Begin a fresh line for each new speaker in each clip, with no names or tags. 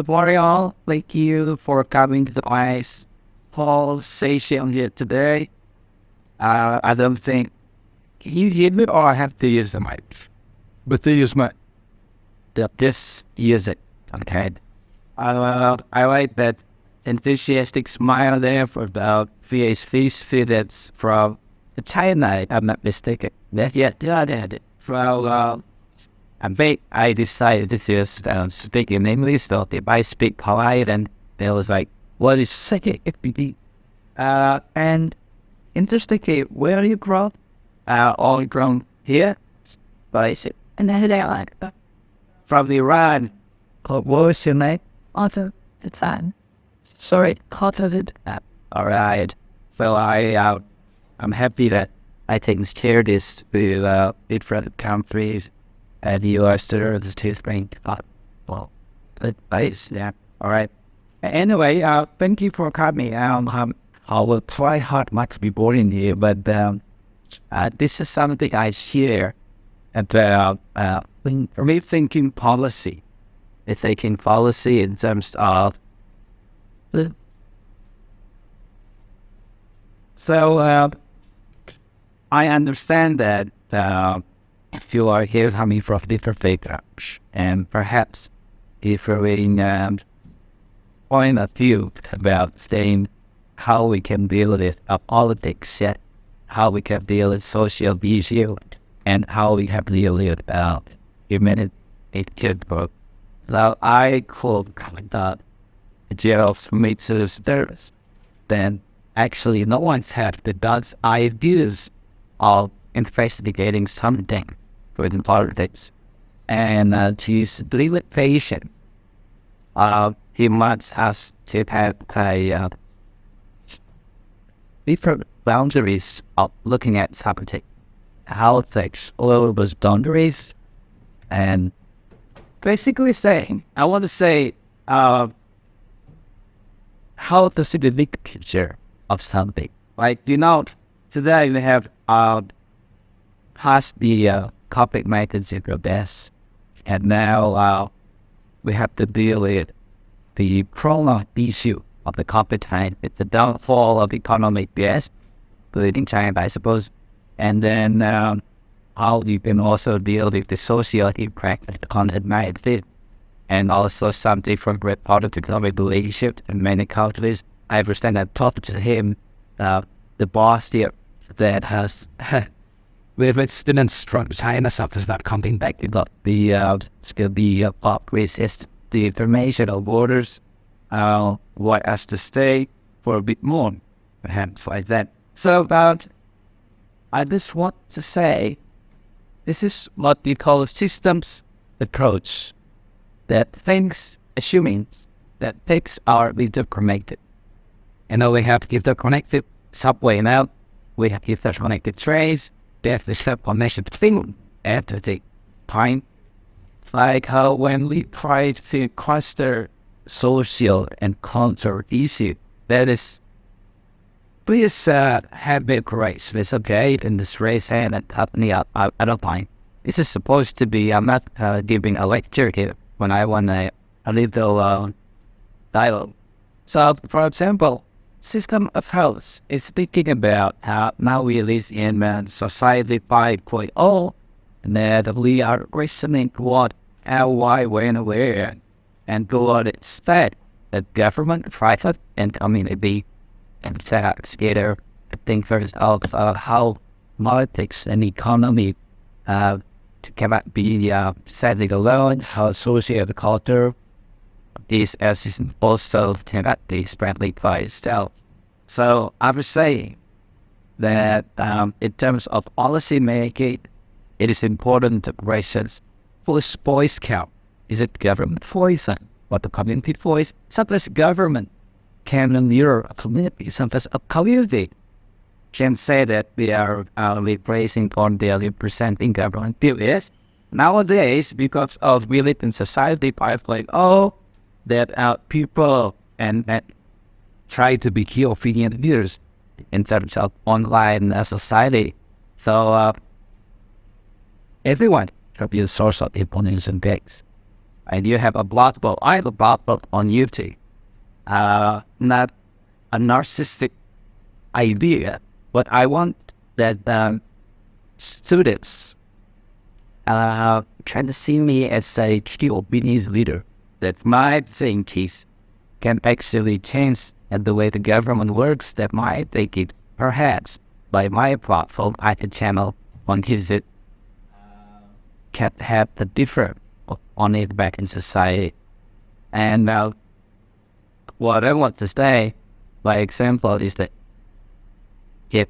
good morning, all. Thank you for coming to my whole session here today. I don't think, can you hear me or I have to use the mic?
But they use my
Just use it, okay? I like that enthusiastic smile there for the VHV students from China, if I'm not mistaken. That. So, I decided to just speak in English, so if I speak polite, and they was like, what is second? And interestingly, where are you from? All from here? But and then they like, from Iran. What was your name? Arthur, the time. Sorry, Arthur. All right. So I'm happy that I can share this with different countries. And you are still the toothpaste. Well, good place, yeah. All right. Anyway, thank you for coming. I will try hard not to be boring here, but this is something I share about rethinking policy. Rethinking policy in terms of I understand that if you are here coming from different backgrounds, and perhaps differing point of view about saying how we can deal with politics, yet how we can deal with social issues, and how we can deal with humanity. So I could comment that Gerald makes service. Then actually no one's had the does ideas of investigating something within politics. And to split with patient, he must have to have a different boundaries of looking at something. How things all those boundaries, and basically saying, I want to say, how to see the big picture of something. Like, today we have past the COVID-19 zero deaths, and now we have to deal with the prolonged issue of the COVID-19, it's the downfall of economic yes, including China, I suppose, and then how you can also deal with the social impact on humanity, and also some different political economic relationships in many countries. I understand I talked to him, the boss here, that has with students from China, something's not coming back. It's going to be resist the information of borders, want us to stay for a bit more, perhaps like that. So I just want to say, this is what we call a systems approach, that things, assuming that things are interconnected. We have interconnected subway now, we have interconnected trains, there's this connection thing at the time. Like how when we try to cluster social and cultural issue, that is, please have it grace. It's okay in this race hand and company I don't mind. This is supposed to be, I'm not giving a lecture here when I want a little dialogue. So, for example, system of health is thinking about how now we live in society 5.0, and that we are listening to what, how, why, when, where, and to what expect that government, private, and community and together to think first of how politics and economy cannot be standing alone, how social culture is as also cannot be spread by itself. So I was saying that in terms of policy making, it is important to raise voice count. Is it government voice or the community voice? Sometimes government can mirror a community. Sometimes a community can say that we are replacing or they are representing government views. Nowadays, because of we live in society, it's like, that people and that try to be key opinion leaders in terms of online society. So everyone can be a source of opinions and facts. and you have a blog post. I have a blog post on YouTube. Not a narcissistic idea, but I want that students trying to see me as a true business leader, that my thinking can actually change and the way the government works, that my thinking perhaps by my platform, I can channel on his it can have the different on it back in society. And what I want to say, by example, is that if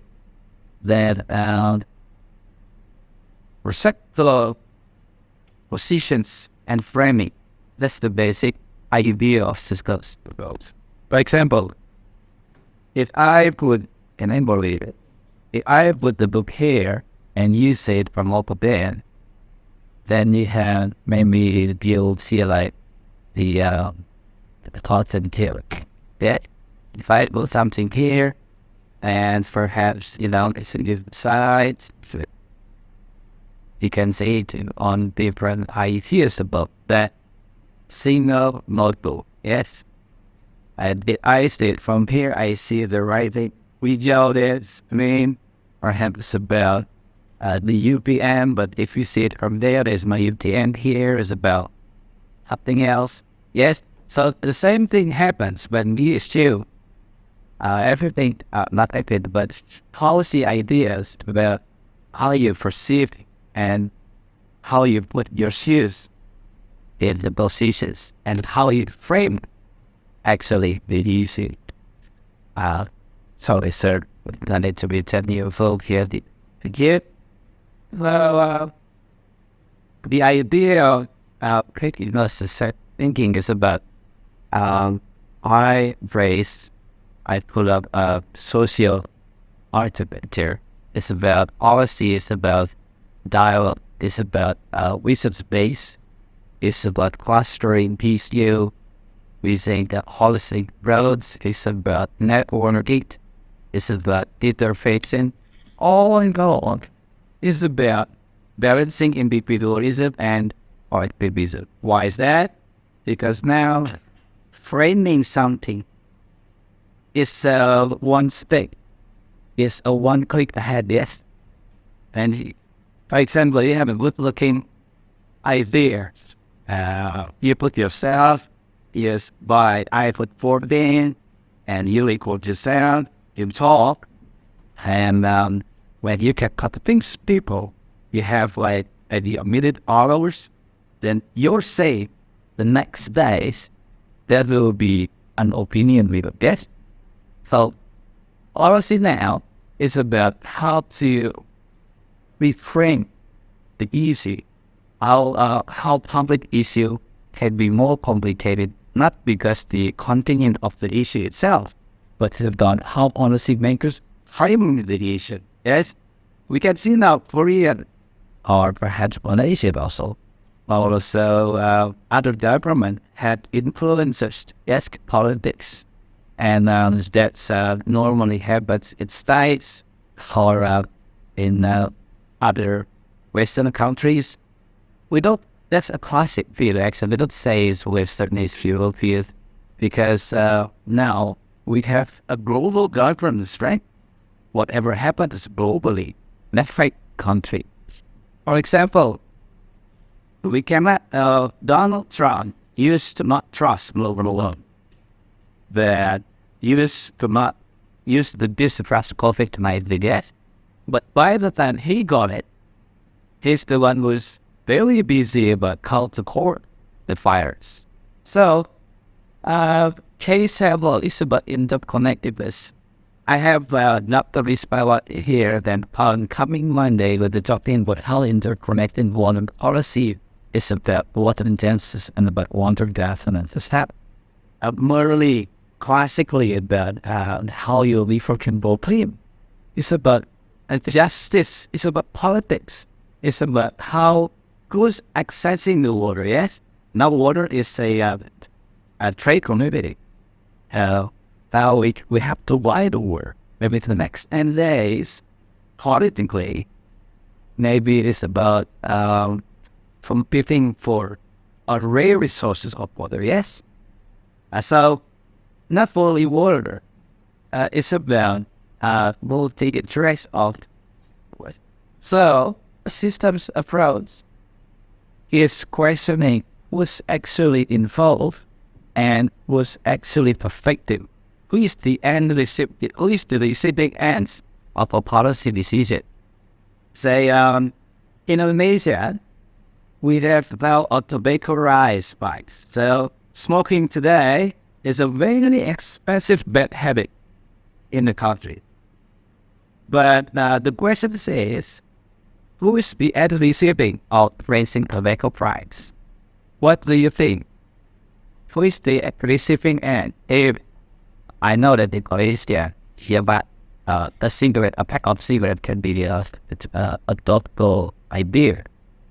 that respect the positions and framing, that's the basic idea of Cisco's approach. For example, if I put, can I believe it? If I put the book here and you say it from over there, then you have maybe you'll see like the thoughts and tail. Yeah. If I put something here, and perhaps it's on the sides, you can see it on different ideas about that single notebook. Yes. And if I see it from here, I see the writing without it. Perhaps about the UPN, but if you see it from there, there's my UTN here is about something else. Yes. So the same thing happens when we issue everything, not everything, but policy ideas about how you perceive and how you put your shoes in the positions and how you frame actually the issue. Sorry, sir, I need to be 10 years old here. Again, so the idea of critical thinking is about I put up a social argument here. It's about policy, it's about dialogue, it's about research base, it's about clustering PCU, using the holistic roads, it's about networking, it's about interfacing, all in all is about balancing individualism and collectivism. Why is that? Because now framing something is one step, is a one click ahead, yes. And for example, you have a good looking idea. You put yourself, yes, by I put 14, and you equal yourself, you talk, and when you can convince people, you have like a minute hours, then you're safe. The next days, there will be an opinion leader, yes. So, policy now is about how to reframe the issue, how public issue can be more complicated, not because the content of the issue itself, but it's about how policymakers frame the issue. Yes, we can see now Korean, or perhaps Malaysia also other government had influenced politics. And that's normally happens in states or in other Western countries. That's a classic field actually. We don't say it's Westernist field because now we have a global governance, right? Whatever happens globally, that's right country. For example, we cannot, Donald Trump used to not trust global law. That used to not use the distrust COVID-19, yes. But by the time he got it, he's the one who's very busy about how to court the fires. So, case level is about interconnectedness. I have Dr. Rispawa here, then on coming Monday with the talking about how interconnected water policy is about water intensities and about water governance. It's merely classically about how you live for Kimball clean. It's about justice. It's about politics. It's about how who's accessing the water. Yes, now water is a trade community. Now we have to buy the water. Maybe the next 10 days, politically, maybe it's about competing for are rare resources of water, yes? So, not only water, it's about multi-interest of water. So, systems approach is questioning who's actually involved and who's actually perfected. Who is the end recipient? Who is the receiving ends of a policy decision? Say, in Indonesia, we have now a tobacco rise spike. So smoking today is a very expensive bad habit in the country. But the question is, who is the end receiving of raising tobacco price? What do you think? Who is the receiving end? If I know that in Malaysia, here, but the cigarette, a pack of cigarette can be it's a thoughtful idea.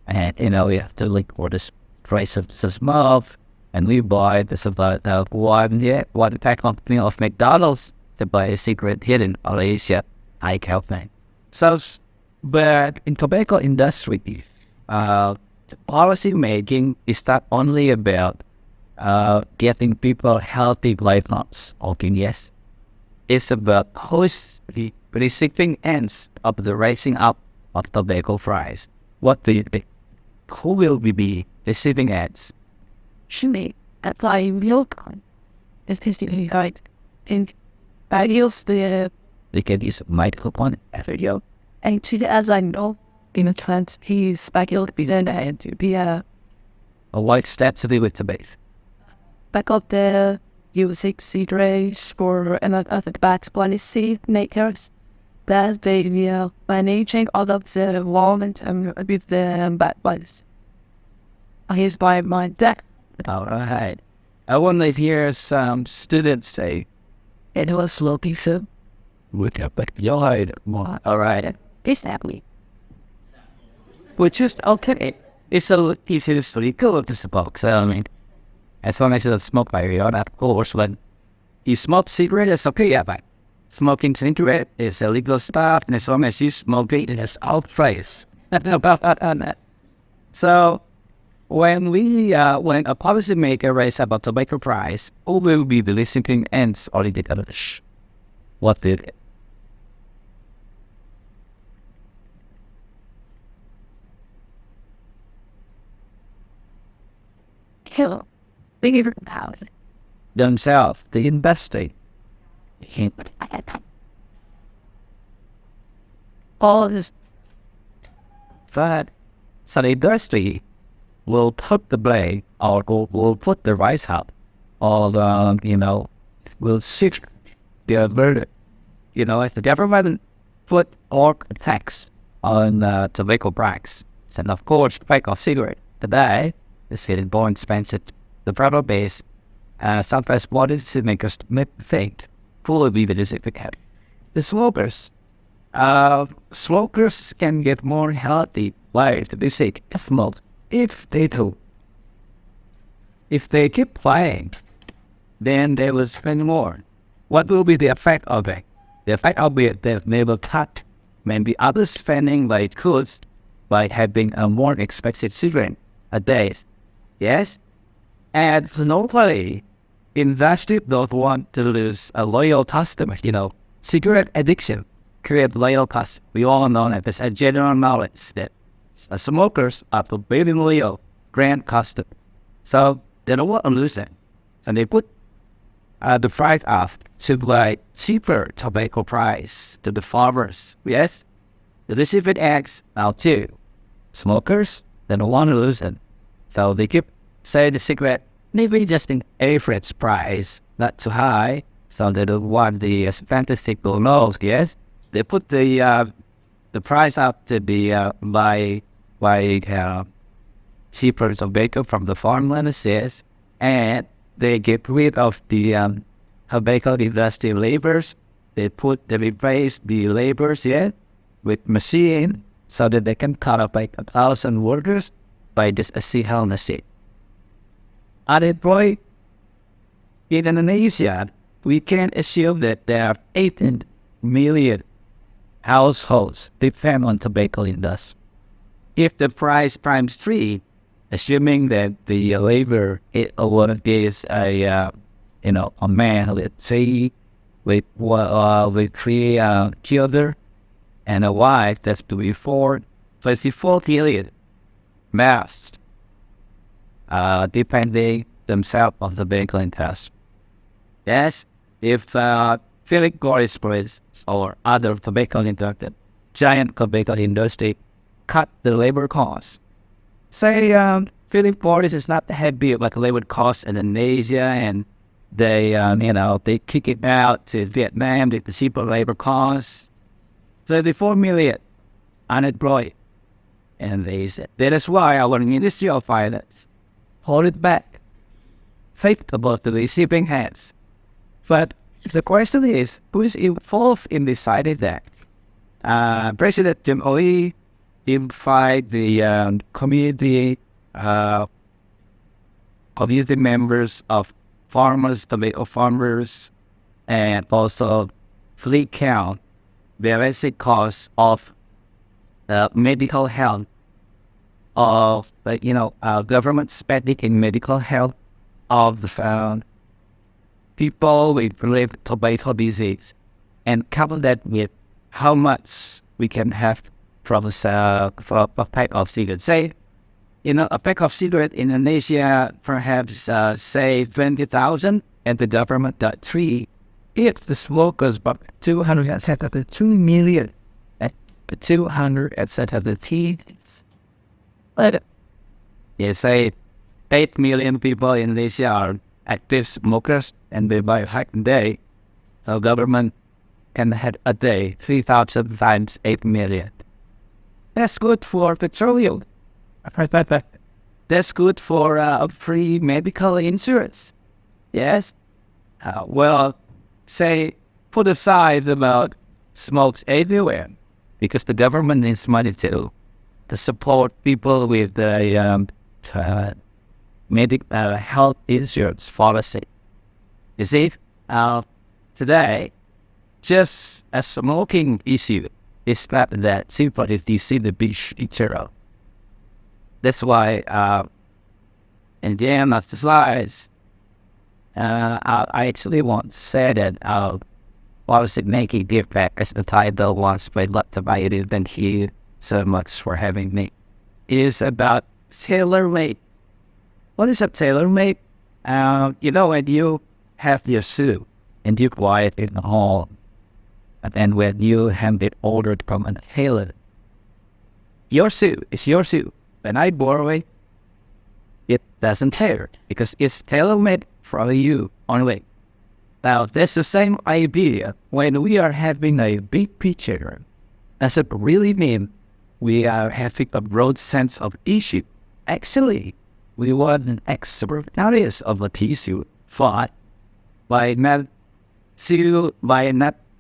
And, we have to look for this price of the smoke, and we buy this about one pack of McDonald's to buy a cigarette here in Malaysia. I calculate. So, but in tobacco industry, policy making is not only about getting people healthy lifelines. Okay, yes. It's about who's the receiving ends of the rising up of tobacco price. What do you think? Who will be the receiving ends?
Actually, at I will con. It is right. And I use the
They can use a microphone video.
and to the as I know in a trans he's back to be then and to be
A white step to do with tobacco.
back up the using seed race for another back policy makers. That's the managing all of the moment with the bad ones. Here's by my deck.
All right. I want to hear some students say,
It was looking so.
"Look up at your head." All right.
This happening.
Which is okay. It's a easy to study. Go with this box. I mean, as long as you don't smoke by your own, of course, when you smoke cigarette, it's okay, yeah, but smoking cigarette is illegal stuff, and as long as you smoke it, it's out place. So, when a policymaker raises about tobacco price, who will be the listening ends or the others? What did it?
Kill. Bigger house.
Themselves, the investing.
All this
But so the industry will put the blame or will put the rice out or will seek the verdict. If the government put all tax on tobacco price, and of course pack of cigarette today is getting more expensive. The problem is sometimes policymakers think fully be the significant. The smokers can get more healthy by the sick smoke if they do. If they keep playing, then they will spend more. What will be the effect of it? The effect of it that they will cut maybe other spending like goods by having a more expensive cigarette a day. Yes? And normally, investors don't want to lose a loyal customer. Cigarette addiction create loyal customers. We all know that it's a general knowledge that smokers are very loyal grand customers. So they don't want to lose them. And they put the price up to like cheaper tobacco price to the farmers. Yes? The recipient acts now too. Smokers, they don't want to lose it. So they keep say the cigarette maybe just in average price, not too high. So they don't want the fantastic lows, yes? They put the price up to be by cheaper tobacco from the farmlands, yes, and they get rid of the tobacco industry laborers. They replace the laborers, yeah, with machine so that they can cut up like 1,000 workers by just a single machine. Unemployed in Indonesia, we can assume that there are 18 million households depend on tobacco industry. If the price times 3, assuming that the labor is a man, let's say, with three children and a wife, that's to be 24 million mass, depending themselves on the vehicle test. Yes, if Philip Morris or other tobacco industry, giant tobacco industry, cut the labor costs. Say Philip Morris is not happy about the labor costs in Indonesia, and they kick it out to Vietnam with the cheaper labor costs. 34 million unemployed. And they said, that is why our Ministry of Finance hold it back, think about the receiving hands. But the question is, who is involved in deciding that? President Jim Lee invite the community members of farmers, tomato farmers, and also fleet count the basic cost of medical health, of government spending in medical health of the people with tobacco disease, and couple that with how much we can have from a pack of cigarettes. Say, a pack of cigarettes in Indonesia perhaps say 20,000, and the government got 3. If the smokers bought 272 million, 270, but you say 8 million people in Indonesia are active smokers, and they buy half a day. So government can have a day 3,000 times 8 million. That's good for petroleum. That's good for free medical insurance. Yes. Say put aside about smokes everywhere, because the government needs money to support people with the health insurance policy. You see, today, just a smoking issue is not that simple if you see the big picture. That's why, in the end of the slides, I actually want to say that why was it making difference as the title was by Dr. Bayuri. Thank you so much for having me. It is about tailor-made. What is a tailor-made? When you have your suit and you buy it in the hall, and then when you have it ordered from a tailor, your suit is your suit. When I borrow it, it doesn't care because it's tailor-made for you only. Now, that's the same idea when we are having a big picture. Does it really mean we are having a broad sense of issue? Actually, we want an expert notice of the issue, but by not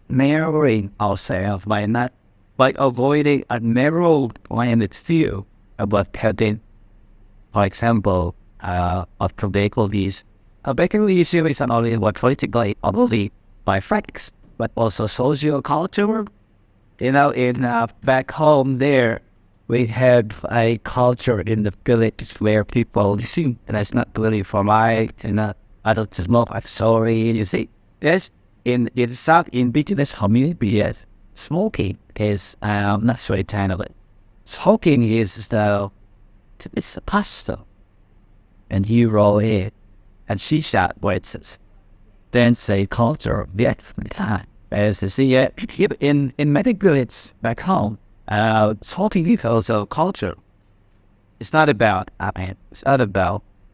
narrowing ourselves, by avoiding a narrow-minded view about cutting, for example, of tobacco issue. Tobacco issue is not only politically only by facts, but also socio-cultural. Back home there, we have a culture in the village where people think that's not really for my, I don't smoke, I'm sorry, you see. Yes, in South indigenous community, yes, smoking is not so entirely. Smoking is it's a pasta, and you roll it, and she shot voices. Then say culture, yes, as you see it in many villages back home. Smoking is also culture. It's not about,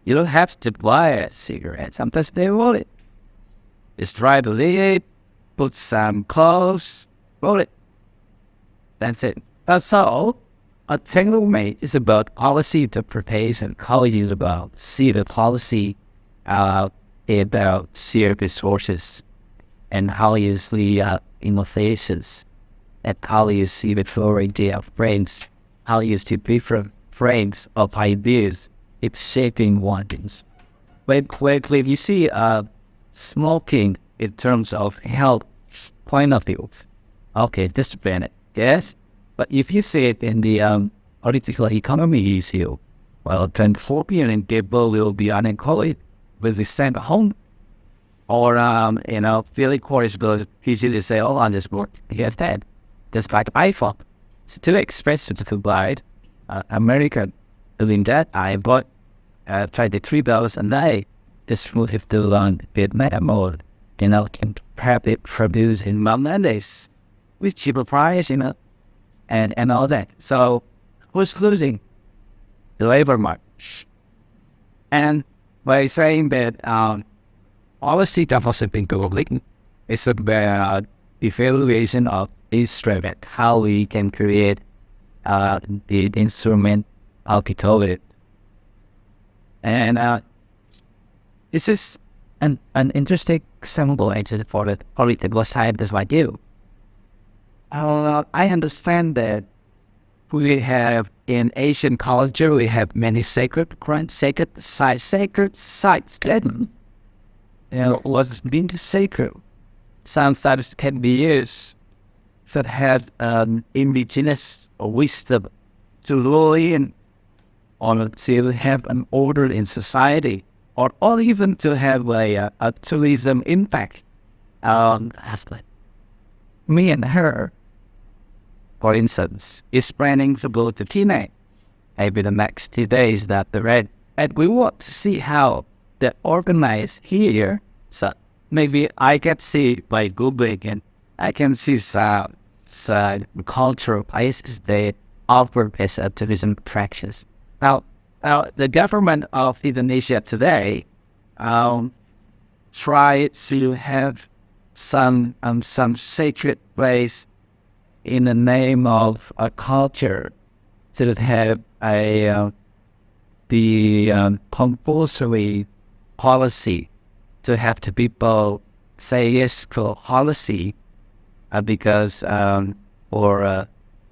you don't have to buy a cigarette. Sometimes they roll it. Just try to leave, put some clothes, roll it. That's it. That's all. A tailor-made is about policy interpretation. How is about see the policy about shared resources, and how you see innovations, and how you see the variety of frames, how you see different frames of ideas. It's shaping ones. When you see smoking in terms of health point of view, okay, just ban it, yes? But if you see it in the political economy issue, well, 24 million people will be unemployed, will be sent home, or, feeling correspondent easily say, oh, I'm just working here dead, just like iPhone. So to express to the blind, American doing that, I bought $23 a day. This will have to learn Vietnam or, can probably produce in Bangladesh with cheaper price, and all that. So who's losing? The labor market. And by saying that policy that has been going, it's about evaluation of instrument, how we can create the instrument of it. And this is an interesting example actually for the political side as I do. I understand that we have in Asian culture, we have many sacred sites that was being sacred. Sometimes can be used that have indigenous wisdom to rule in, or to have an order in society, or even to have a tourism impact. As like me and her, for instance, is planning to go to Penang maybe the next 2 days that the red, and we want to see how they organize here. So maybe I can see by Googling, and I can see some cultural places they offer as tourism attractions. Now, the government of Indonesia today try to have some sacred place in the name of a culture to have the compulsory policy to have the people say yes to policy because for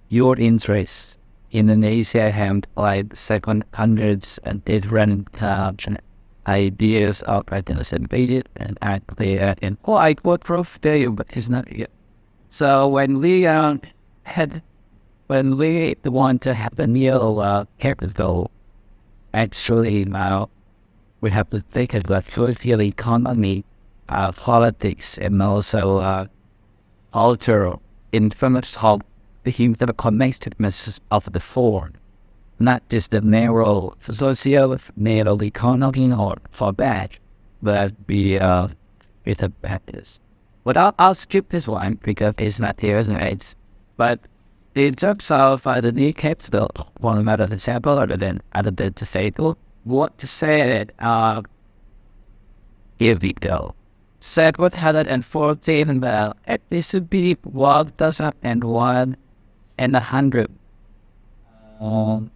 your interests. Indonesia have like 700 and different ideas of participation and actually in quite what proof there, but it's not yet. So when we want to have a new capital, actually now we have to think about social economy, politics, and also cultural influence of the interconnectedness of the form, not just the narrow social, narrow economy or for bad, but be with a badness. But I'll skip this one because it's not here, isn't it? But in terms of the new capital, one another example other than the fatal, what to say that here we go. 714 this would be 1,001 and 100. So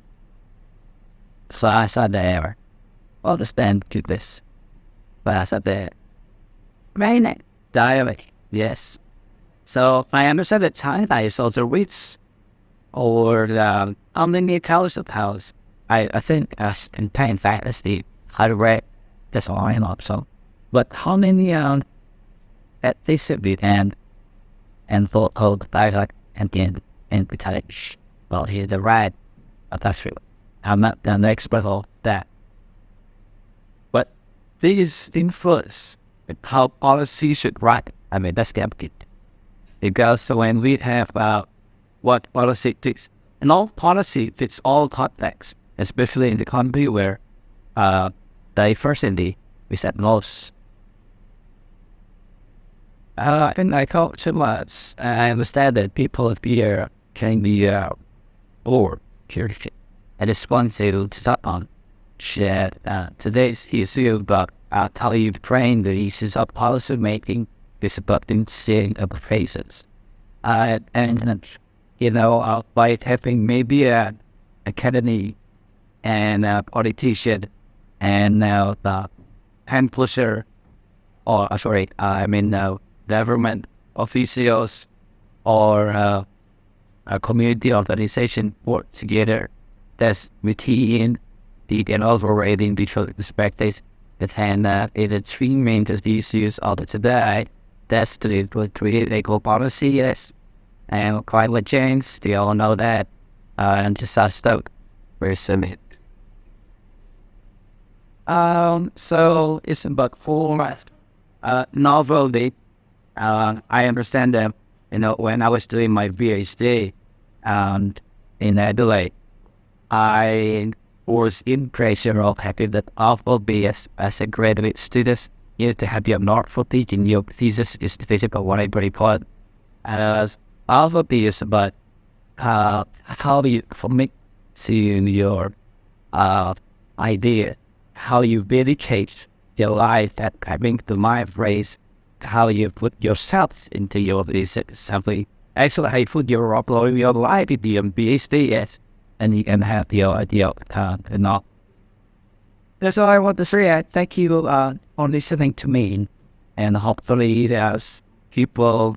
I saw there. Well, the stand to this. But I saw there. Right. Dialect, yes. So I understand that China is also rich, or how many colors of house. I think in Pain Fantasy, I read that's all I know. So, but how many at least it be and for old dialect and British. Well, here's the right. That's true. I'm not the expert of that. But these influence how policy should write. I mean, that's the it. Because when we have what policy fits, and all policy fits all contexts, especially in the country where diversity is at most. And I thought too much. I understand that people here can be bored, curious. I just want to start on share today's issue about how you train the issues of policy making is about seeing of faces. By having maybe an academy and a politician and now the hand pusher, or government officials or a community organization work together. That's within the overriding visual perspectives that can in the three main issues of the today. That's to create legal policy, yes, and climate change. They all know that, and disaster. Very submit. So it's about four novel. I understand that, when I was doing my PhD in Adelaide, I was in pressure of having that alpha B as a graduate student. You have to have your not for teaching. Your thesis is about what I report. As alpha B is about how you commit to your idea, how you dedicate your life, that having to my phrase, how you put yourself into your research, something. Actually, how you put your life into your PhD, yes, and you can have your idea of enough. That's all I want to say. Thank you for listening to me, and hopefully there's people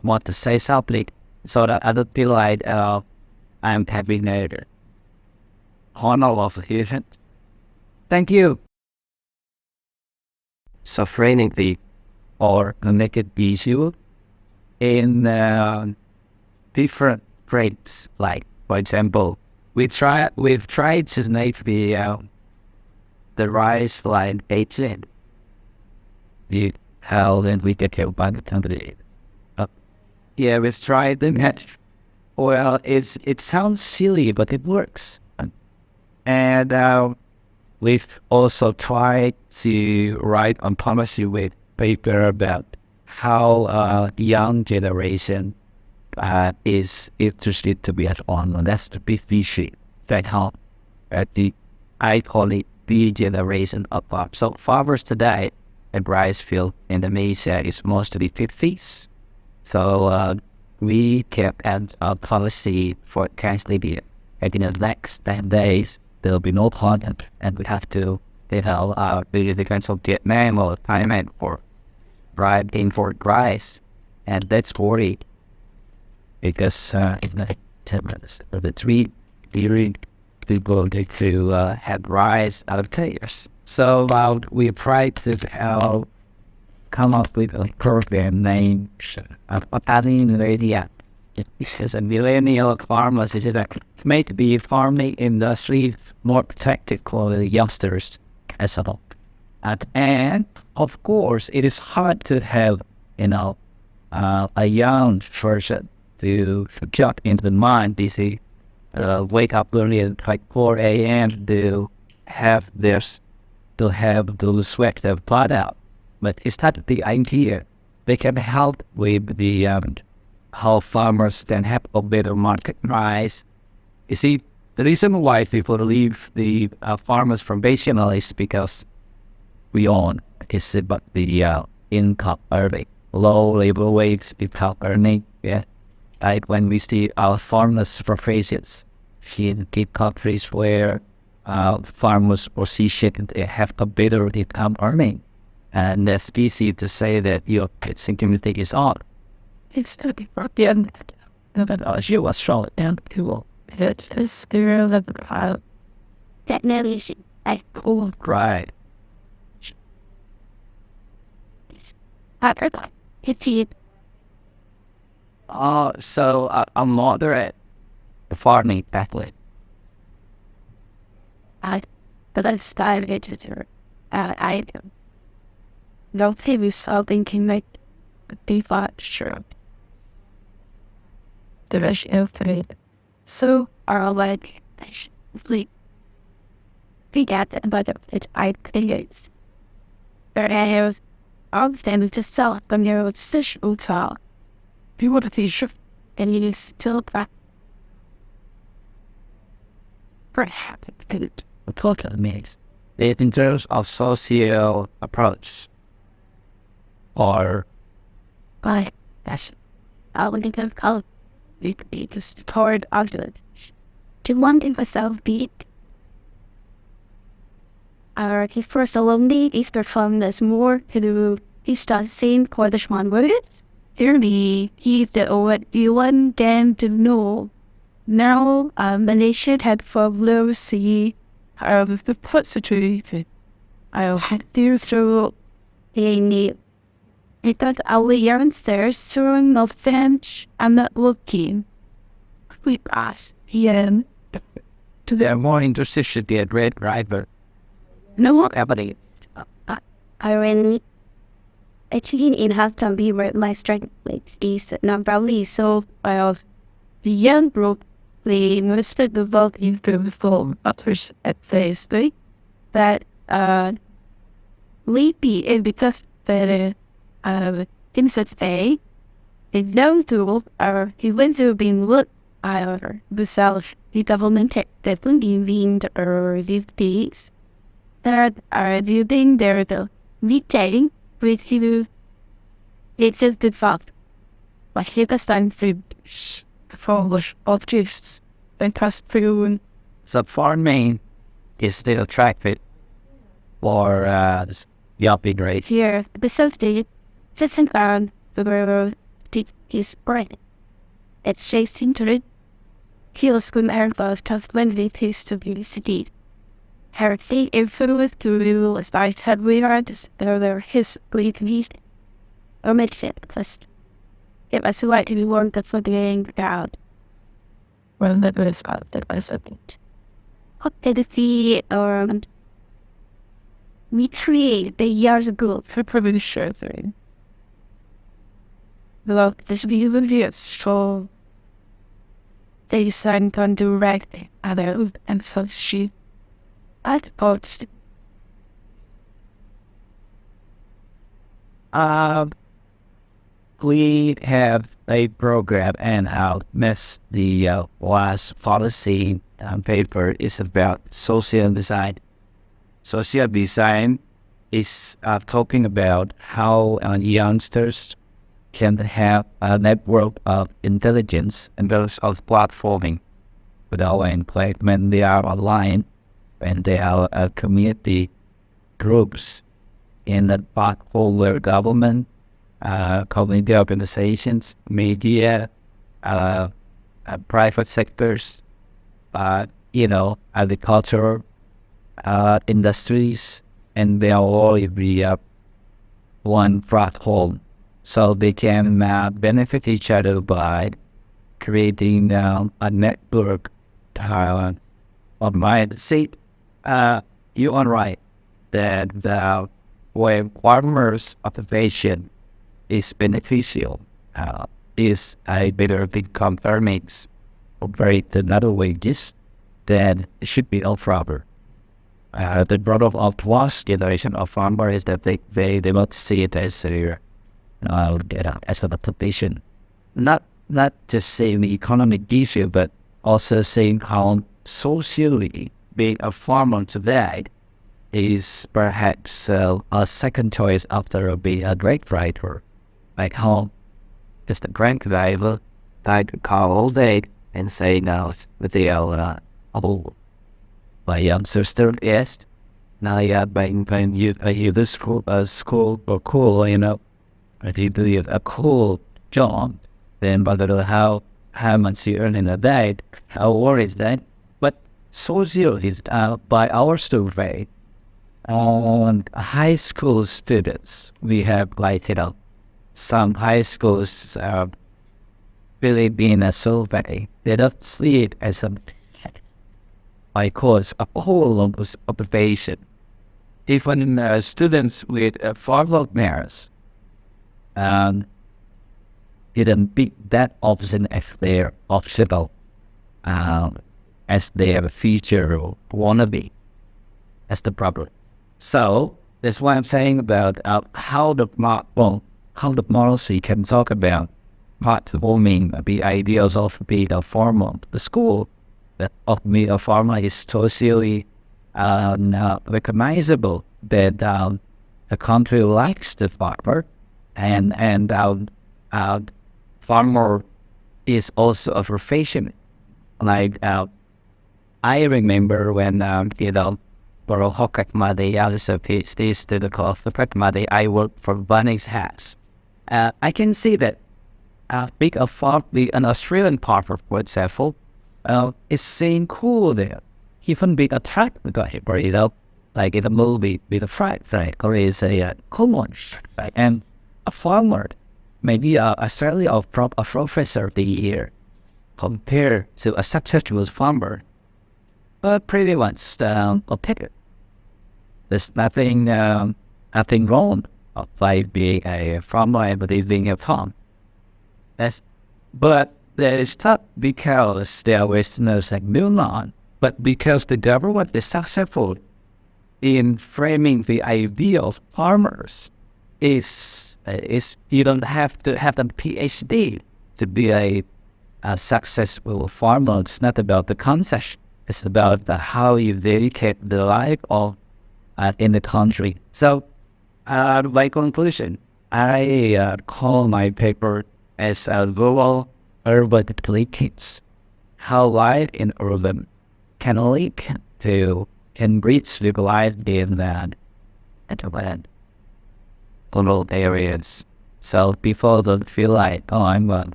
want to say something so that I don't feel like I'm having a honor of hearing. Thank you. Sovereignty or make it easier in different frames. Like, for example, we've tried to make the rise line agent. How then we get help by the company. Yeah, we've tried them. Well, it sounds silly, but it works. And we've also tried to write on policy with paper about how young generation is interested to be at on. And that's the big issue. That how I call it the generation of farmers. So farmers today at rice field in the maize is mostly 50s. So we kept a policy for canceling and in the next 10 days there'll be no content, and we have to do the cancel Vietnam or Thailand for import rice, and that's worried because in the 10 minutes of the 3 period people get to have rice out of players. So we tried to come up with a program named Adding Radio. Because a millennial farmers is made to be farming industry more protected for the youngsters as well. And of course, it is hard to have a young person to jump into the mind. They say, wake up early at like 4 a.m. to have the sweat their blood out. But it's not the idea. They can help with the how farmers can have a better market price. You see, the reason why people leave the farmers professionally is because we own is about the income earning, low labor wage income earning. Yeah, right. When we see our farmers professions in deep countries where farmers position have a better income earning, and it's easy to say that your kids' community is on. It's not again. She was strong and cool. It is still the pile. Technology, I cool. Right. I forgot. It's it. So I'm moderate farming Catholic. But I started to I don't think we saw thinking like be sure. The rush of it. So are like we get that but it I think it's but I have all of them to sell from your social trial. You want to be sure and you still perhaps it total makes it in terms of social approach or by that's I would think of color. It just toward others. To one in myself beat. He first alumni is performed as more to he starts same for the one words. Thirdly, he the what you want them to know. Now Malaysia had followed see the put situation. I'll head through the I thought our youngsters soon of bench. I'm not looking. We pass here to the more interested to get red driver. No, everybody.
I really actually it has to be where my strength like this not probably so I was the young group we invested the vote into the form others at phase three that Leapy and because the insert A is known to he went to being looked at the self the government definitely being these days that are using their the meeting with you it's just the fact like he was time to for objects and pass through
The farming is still attractive for the upgrade.
here besides the second round the railroad did his spread. It's chasing to it. He was from Airbus tough when we faced to be city. Her thing influence to you as I had we are there his great need. Omit it first. It was like we wanted for the game out. Well that was a bit. What did we we create the years ago for probably sure thing. Well, this behavior is so they decided on direct other and so she I suppose
We have a program and our miss the last policy paper is about social design. Social design is talking about how youngsters can have a network of intelligence and those of platforming with our employment when they are online, when they are community groups in the platform where government, community organizations, media, private sectors, agriculture, industries, and they are all be one platform. So they can benefit each other by creating a network of mind. See, you are right that the way farmers' occupation is beneficial is a better income earnings compared to other wages, then it should be all proper. The problem of last generation of farmer is that they don't see it as as an occupation. Not just saying the economic issue, but also saying how socially being a farmer today is perhaps a second choice after being a great writer. Like how just a great driver I could call all day and say now with the my sister is now when you this school or cool, if you do a cool job, then whether how much you earn in a day, how worried is that? But social is by our survey on high school students, we have some high schools really being a survey. They don't see it as a course, a whole occupation. Even students with formal merits didn't pick that option as their optional, as their future wannabe. That's the problem. So that's why I'm saying about how the policy can talk about platforming the ideas of being a farmer. The school that of being a farmer is socially recognizable that the country likes the farmer, and farmer is also a profession. Like I remember when for Hokak Madi, I was a PhD student of Hokak Madi, I worked for Bunnings Hats. I can see that being a farm, an Australian farmer, for example, is saying cool there. Even being attacked with him, like in a movie with a fried thing, or is a common, right? And a farmer, maybe Australia of a professor of the year, compared to a successful farmer, but pretty much a picker. There's nothing wrong of like being a farmer and living a farm. But there is not because there are Westerners like Milan, but because the government is successful in framing the idea of farmers. Is you don't have to have a PhD to be a successful farmer. It's not about the concept. It's about how you dedicate the life of in the country. So, my conclusion, I call my paper as a rural urban linkage. How life in urban can link to enrich the life in the land, rural areas. So people don't feel like, oh, I'm a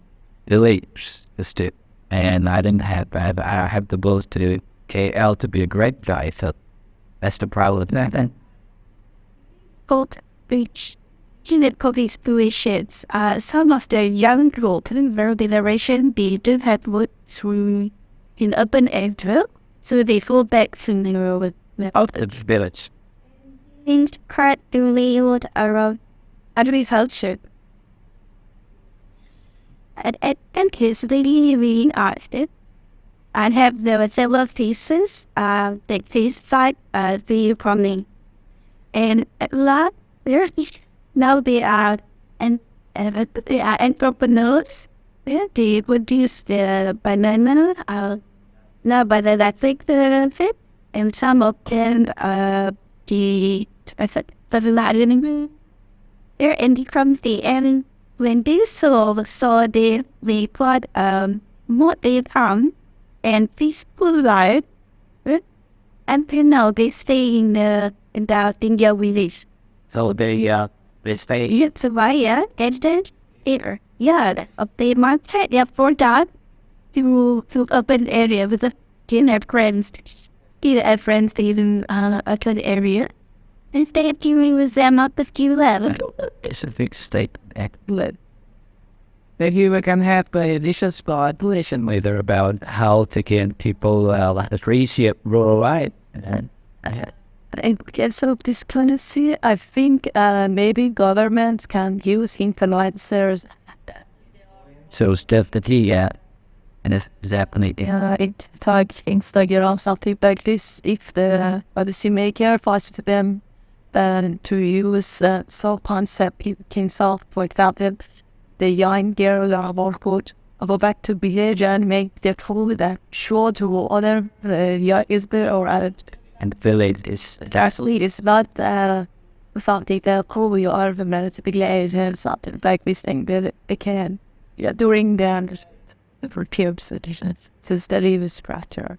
village student and I have to go to KL to be a great guy. So that's the problem.
Gold Beach. In the public situations, some of the young rural generation, they do have work through in urban area, so they fall back to the
Out of the village.
things practically around agriculture. And his really asked it. I have there were several theses, that thesis like the farming. And at last, now they are entrepreneurs. They produce the banana, now by the electric fit, and some of them the they're ending from the end when they saw they got more they found and peaceful life, and then now they stay in the India village.
So they stay
It's via and then here, yeah, they market for that to open area with the dinner friends, friends in a good area. Instead of giving with them up the few left.
specific state excellent. Maybe we can have a initial speculation later about how to get people appreciate rural life.
In case of this policy, I think maybe governments can use influencers.
So it's definitely and it's definitely
It like Instagram, something like this. If the policymaker forces them to use some concept in South, for example, the young girl or could go back to village and make the food that show to other young or others.
and village is
Actually, it's not something that we are relatively age and something like this thing, but it can, during the periods to study the structure.